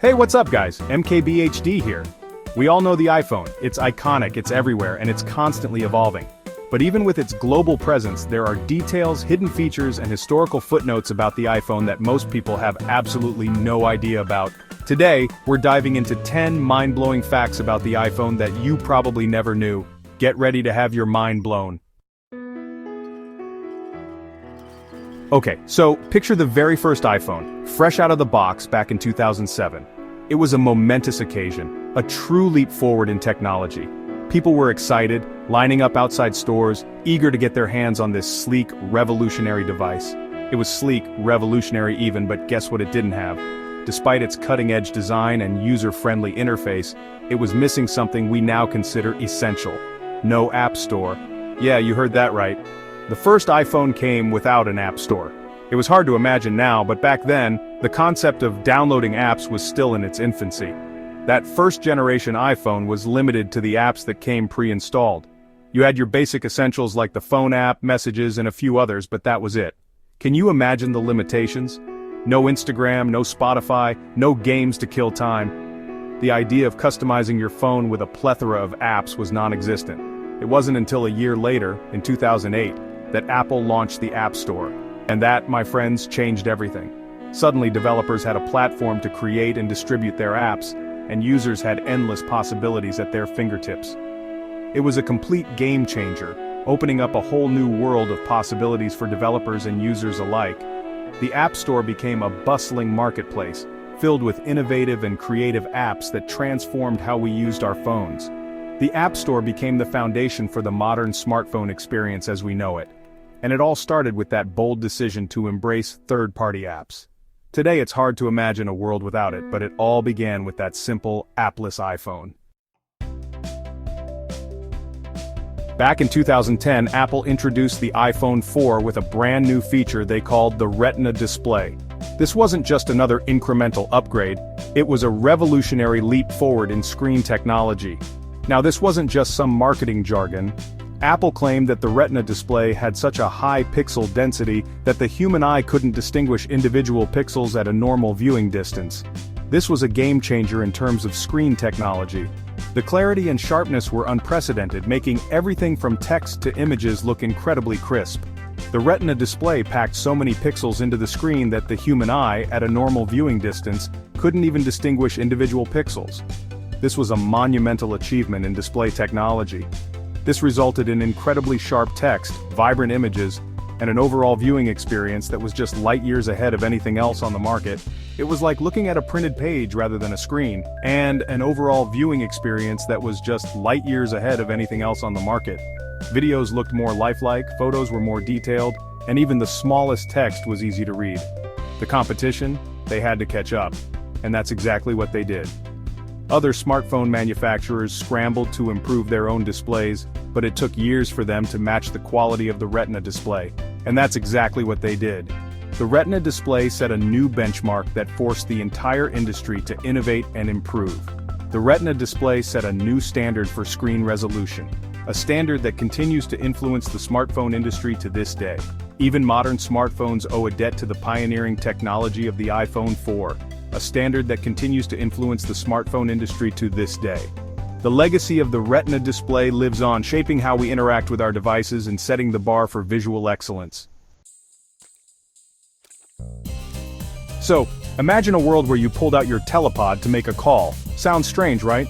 Hey, what's up guys? MKBHD here. We all know the iPhone, it's iconic, it's everywhere, and it's constantly evolving. But even with its global presence, there are details, hidden features, and historical footnotes about the iPhone that most people have absolutely no idea about. Today, we're diving into 10 mind-blowing facts about the iPhone that you probably never knew. Get ready to have your mind blown. Okay, so picture the very first iPhone, fresh out of the box back in 2007. It was a momentous occasion, a true leap forward in technology. People were excited, lining up outside stores, eager to get their hands on this sleek, revolutionary device. It was sleek, revolutionary even, but guess what it didn't have? Despite its cutting-edge design and user-friendly interface, it was missing something we now consider essential. No App Store. Yeah, you heard that right. The first iPhone came without an App Store. It was hard to imagine now, but back then, the concept of downloading apps was still in its infancy. That first-generation iPhone was limited to the apps that came pre-installed. You had your basic essentials like the phone app, messages, and a few others, but that was it. Can you imagine the limitations? No Instagram, no Spotify, no games to kill time. The idea of customizing your phone with a plethora of apps was non-existent. It wasn't until a year later, in 2008, that Apple launched the App Store. And that, my friends, changed everything. Suddenly developers had a platform to create and distribute their apps, and users had endless possibilities at their fingertips. It was a complete game changer, opening up a whole new world of possibilities for developers and users alike. The App Store became a bustling marketplace, filled with innovative and creative apps that transformed how we used our phones. The App Store became the foundation for the modern smartphone experience as we know it. And it all started with that bold decision to embrace third-party apps. Today it's hard to imagine a world without it, but it all began with that simple, appless iPhone. Back in 2010, Apple introduced the iPhone 4 with a brand new feature they called the Retina display. This wasn't just another incremental upgrade, it was a revolutionary leap forward in screen technology. Now this wasn't just some marketing jargon. Apple claimed that the Retina display had such a high pixel density that the human eye couldn't distinguish individual pixels at a normal viewing distance. This was a game changer in terms of screen technology. The clarity and sharpness were unprecedented, making everything from text to images look incredibly crisp. The Retina display packed so many pixels into the screen that the human eye, at a normal viewing distance, couldn't even distinguish individual pixels. This was a monumental achievement in display technology. This resulted in incredibly sharp text, vibrant images, and an overall viewing experience that was just light years ahead of anything else on the market. It was like looking at a printed page rather than a screen, and an overall viewing experience that was just light years ahead of anything else on the market. Videos looked more lifelike, photos were more detailed, and even the smallest text was easy to read. The competition, they had to catch up. And that's exactly what they did. Other smartphone manufacturers scrambled to improve their own displays, but it took years for them to match the quality of the Retina display. And that's exactly what they did. The Retina display set a new benchmark that forced the entire industry to innovate and improve. The Retina display set a new standard for screen resolution, a standard that continues to influence the smartphone industry to this day. Even modern smartphones owe a debt to the pioneering technology of the iPhone 4, a standard that continues to influence the smartphone industry to this day. The legacy of the Retina display lives on, shaping how we interact with our devices and setting the bar for visual excellence. So, imagine a world where you pulled out your telepod to make a call. Sounds strange, right?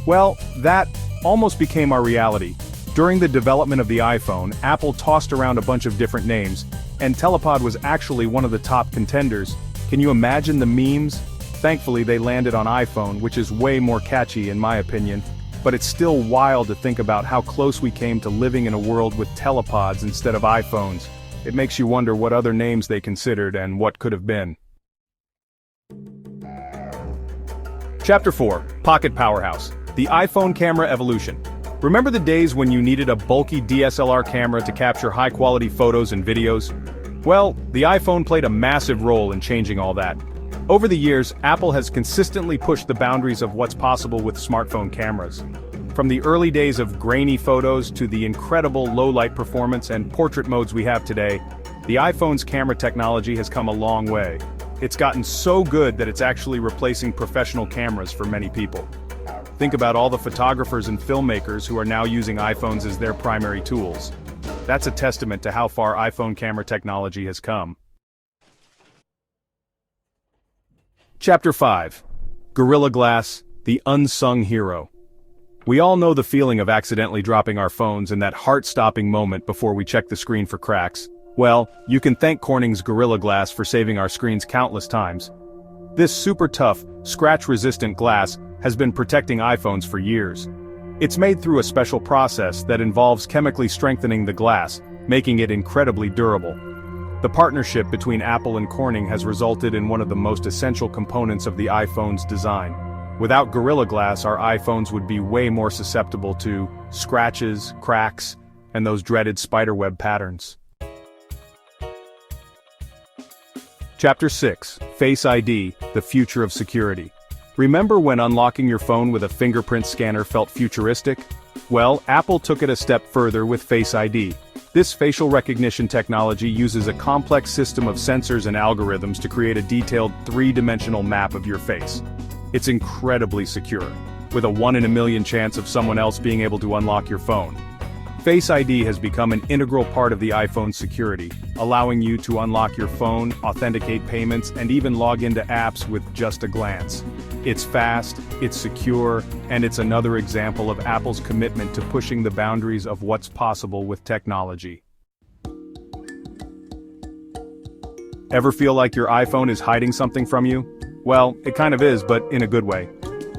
Well, that almost became our reality. During the development of the iPhone, Apple tossed around a bunch of different names, and telepod was actually one of the top contenders. Can you imagine the memes? Thankfully they landed on iPhone, which is way more catchy in my opinion, but it's still wild to think about how close we came to living in a world with telepods instead of iPhones. It makes you wonder what other names they considered and what could have been. Chapter 4, Pocket Powerhouse, the iPhone Camera Evolution. Remember the days when you needed a bulky DSLR camera to capture high-quality photos and videos? Well, the iPhone played a massive role in changing all that. Over the years, Apple has consistently pushed the boundaries of what's possible with smartphone cameras. From the early days of grainy photos to the incredible low-light performance and portrait modes we have today, the iPhone's camera technology has come a long way. It's gotten so good that it's actually replacing professional cameras for many people. Think about all the photographers and filmmakers who are now using iPhones as their primary tools. That's a testament to how far iPhone camera technology has come. Chapter 5. Gorilla Glass, the Unsung Hero. We all know the feeling of accidentally dropping our phones in that heart-stopping moment before we check the screen for cracks. Well, you can thank Corning's Gorilla Glass for saving our screens countless times. This super tough, scratch-resistant glass has been protecting iPhones for years. It's made through a special process that involves chemically strengthening the glass, making it incredibly durable. The partnership between Apple and Corning has resulted in one of the most essential components of the iPhone's design. Without Gorilla Glass, our iPhones would be way more susceptible to scratches, cracks, and those dreaded spiderweb patterns. Chapter 6. Face ID, the future of security. Remember when unlocking your phone with a fingerprint scanner felt futuristic? Well, Apple took it a step further with Face ID. This facial recognition technology uses a complex system of sensors and algorithms to create a detailed three-dimensional map of your face. It's incredibly secure, with a 1 in a million chance of someone else being able to unlock your phone. Face ID has become an integral part of the iPhone's security, allowing you to unlock your phone, authenticate payments, and even log into apps with just a glance. It's fast, it's secure, and it's another example of Apple's commitment to pushing the boundaries of what's possible with technology. Ever feel like your iPhone is hiding something from you? Well, it kind of is, but in a good way.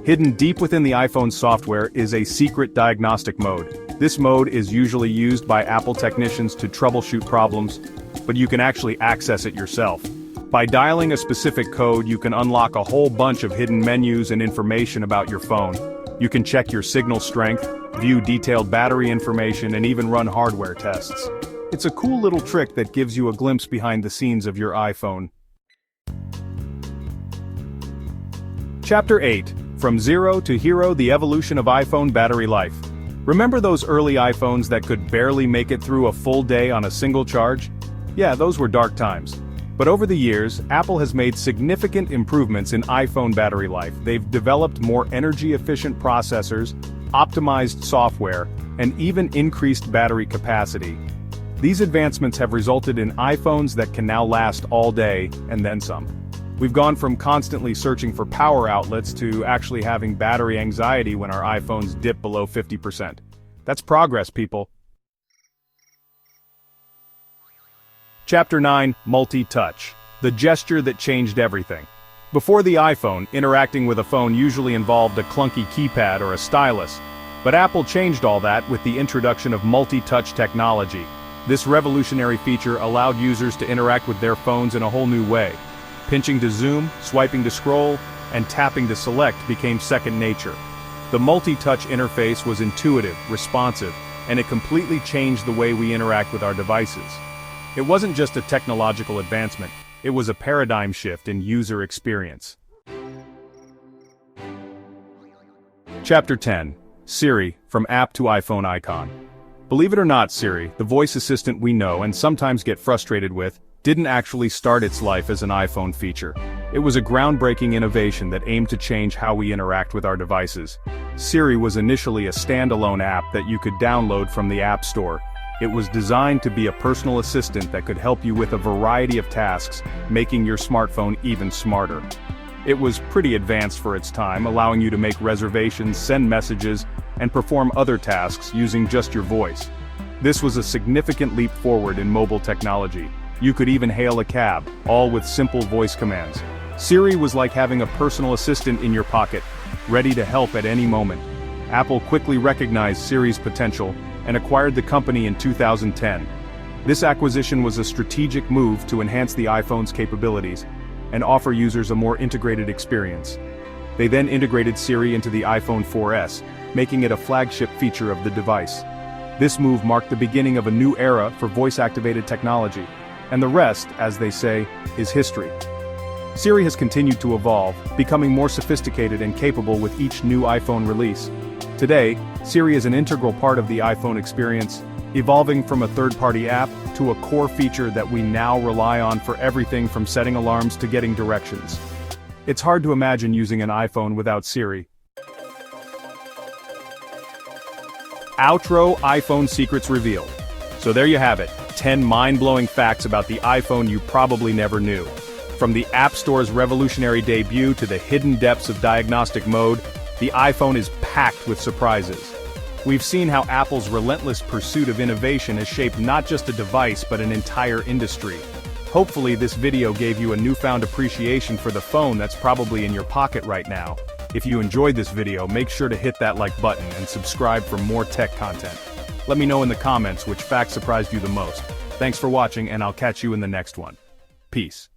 Hidden deep within the iPhone software is a secret diagnostic mode. This mode is usually used by Apple technicians to troubleshoot problems, but you can actually access it yourself. By dialing a specific code, you can unlock a whole bunch of hidden menus and information about your phone. You can check your signal strength, view detailed battery information, and even run hardware tests. It's a cool little trick that gives you a glimpse behind the scenes of your iPhone. Chapter 8. From Zero to Hero: The Evolution of iPhone Battery Life. Remember those early iPhones that could barely make it through a full day on a single charge? Yeah, those were dark times. But over the years, Apple has made significant improvements in iPhone battery life. They've developed more energy-efficient processors, optimized software, and even increased battery capacity. These advancements have resulted in iPhones that can now last all day, and then some. We've gone from constantly searching for power outlets to actually having battery anxiety when our iPhones dip below 50%. That's progress, people. Chapter 9. Multi-touch. The gesture that changed everything. Before the iPhone, interacting with a phone usually involved a clunky keypad or a stylus. But Apple changed all that with the introduction of multi-touch technology. This revolutionary feature allowed users to interact with their phones in a whole new way. Pinching to zoom, swiping to scroll, and tapping to select became second nature. The multi-touch interface was intuitive, responsive, and it completely changed the way we interact with our devices. It wasn't just a technological advancement, it was a paradigm shift in user experience. Chapter 10. Siri, from app to iPhone icon. Believe it or not, Siri, the voice assistant we know and sometimes get frustrated with, didn't actually start its life as an iPhone feature. It was a groundbreaking innovation that aimed to change how we interact with our devices. Siri was initially a standalone app that you could download from the App Store. It was designed to be a personal assistant that could help you with a variety of tasks, making your smartphone even smarter. It was pretty advanced for its time, allowing you to make reservations, send messages, and perform other tasks using just your voice. This was a significant leap forward in mobile technology. You could even hail a cab, all with simple voice commands. Siri was like having a personal assistant in your pocket, ready to help at any moment. Apple quickly recognized Siri's potential and acquired the company in 2010. This acquisition was a strategic move to enhance the iPhone's capabilities and offer users a more integrated experience. They then integrated Siri into the iPhone 4S, making it a flagship feature of the device. This move marked the beginning of a new era for voice-activated technology. And the rest, as they say, is history. Siri has continued to evolve, becoming more sophisticated and capable with each new iPhone release. Today, Siri is an integral part of the iPhone experience, evolving from a third-party app to a core feature that we now rely on for everything from setting alarms to getting directions. It's hard to imagine using an iPhone without Siri. Outro iPhone secrets revealed. So there you have it, 10 mind-blowing facts about the iPhone you probably never knew. From the App Store's revolutionary debut to the hidden depths of diagnostic mode, the iPhone is packed with surprises. We've seen how Apple's relentless pursuit of innovation has shaped not just a device but an entire industry. Hopefully this video gave you a newfound appreciation for the phone that's probably in your pocket right now. If you enjoyed this video, make sure to hit that like button and subscribe for more tech content. Let me know in the comments which fact surprised you the most. Thanks for watching, and I'll catch you in the next one. Peace.